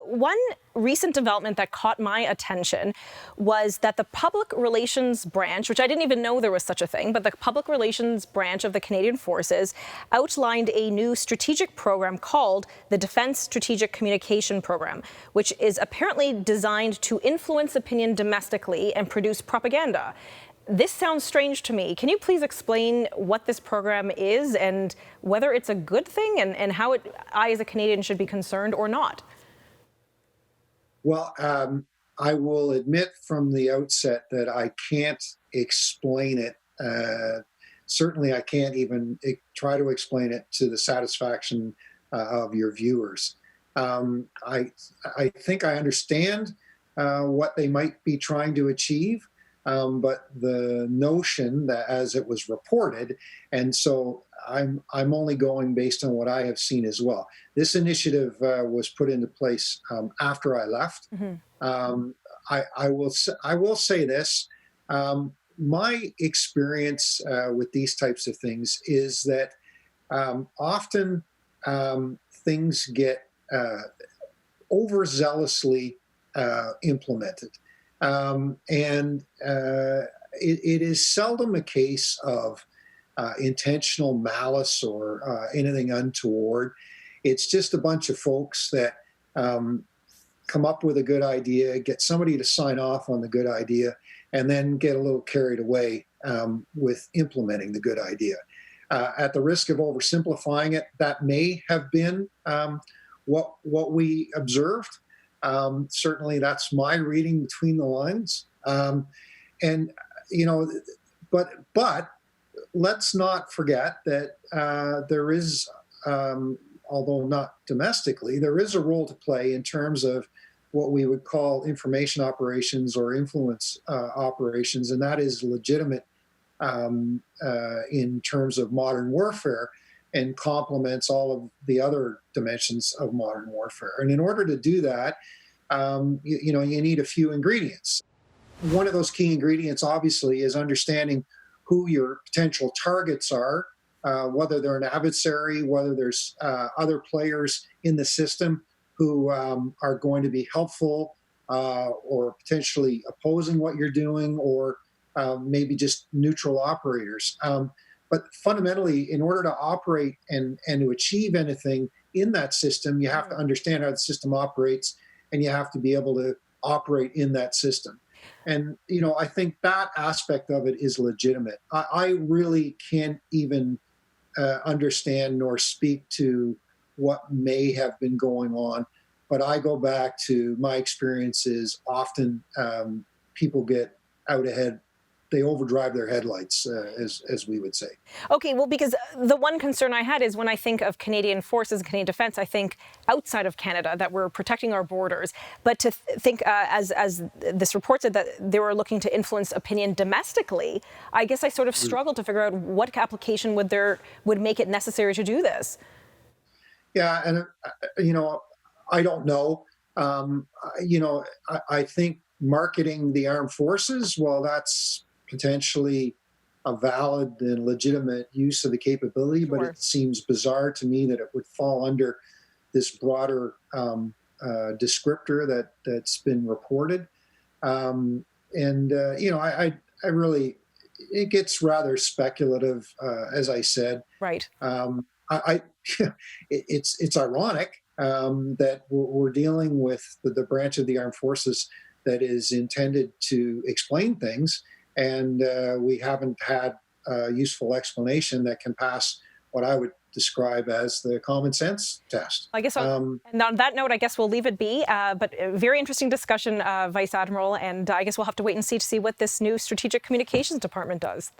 one recent development that caught my attention was that the public relations branch, which I didn't even know there was such a thing, but the public relations branch of the Canadian Forces outlined a new strategic program called the Defence Strategic Communication Program, which is apparently designed to influence opinion domestically and produce propaganda. This sounds strange to me. Can you please explain what this program is and whether it's a good thing and how I as a Canadian should be concerned or not? Well, I will admit from the outset that I can't explain it. Certainly, I can't even try to explain it to the satisfaction of your viewers. I think I understand what they might be trying to achieve. But the notion that as it was reported, and so I'm only going based on what I have seen as well. This initiative was put into place after I left. Mm-hmm. I will say this: my experience with these types of things is that often things get overzealously implemented. It is seldom a case of intentional malice or anything untoward. It's just a bunch of folks that come up with a good idea, get somebody to sign off on the good idea, and then get a little carried away with implementing the good idea. At the risk of oversimplifying it, that may have been what we observed. Certainly, that's my reading between the lines. And you know, but let's not forget that there is, although not domestically, there is a role to play in terms of what we would call information operations or influence operations, and that is legitimate in terms of modern warfare and complements all of the other dimensions of modern warfare. And in order to do that, you need a few ingredients. One of those key ingredients, obviously, is understanding who your potential targets are, whether they're an adversary, whether there's other players in the system who are going to be helpful or potentially opposing what you're doing, or maybe just neutral operators. But fundamentally, in order to operate and to achieve anything in that system, you have to understand how the system operates, and you have to be able to operate in that system. And, I think that aspect of it is legitimate. I really can't even understand nor speak to what may have been going on, but I go back to my experiences. Often people get out ahead. They overdrive their headlights, as we would say. Okay, well, because the one concern I had is when I think of Canadian forces and Canadian defence, I think outside of Canada, that we're protecting our borders. But to think, as this report said, that they were looking to influence opinion domestically, I guess I sort of struggled to figure out what application would make it necessary to do this. Yeah, and I don't know. I think marketing the armed forces, well, that's potentially a valid and legitimate use of the capability, Sure. but it seems bizarre to me that it would fall under this broader descriptor that's been reported. I really, it gets rather speculative, as I said. Right. It's ironic that we're dealing with the branch of the armed forces that is intended to explain things, and we haven't had a useful explanation that can pass what I would describe as the common sense test. I guess and on that note, I guess we'll leave it be. But a very interesting discussion, Vice Admiral, and I guess we'll have to wait and see what this new Strategic Communications Department does.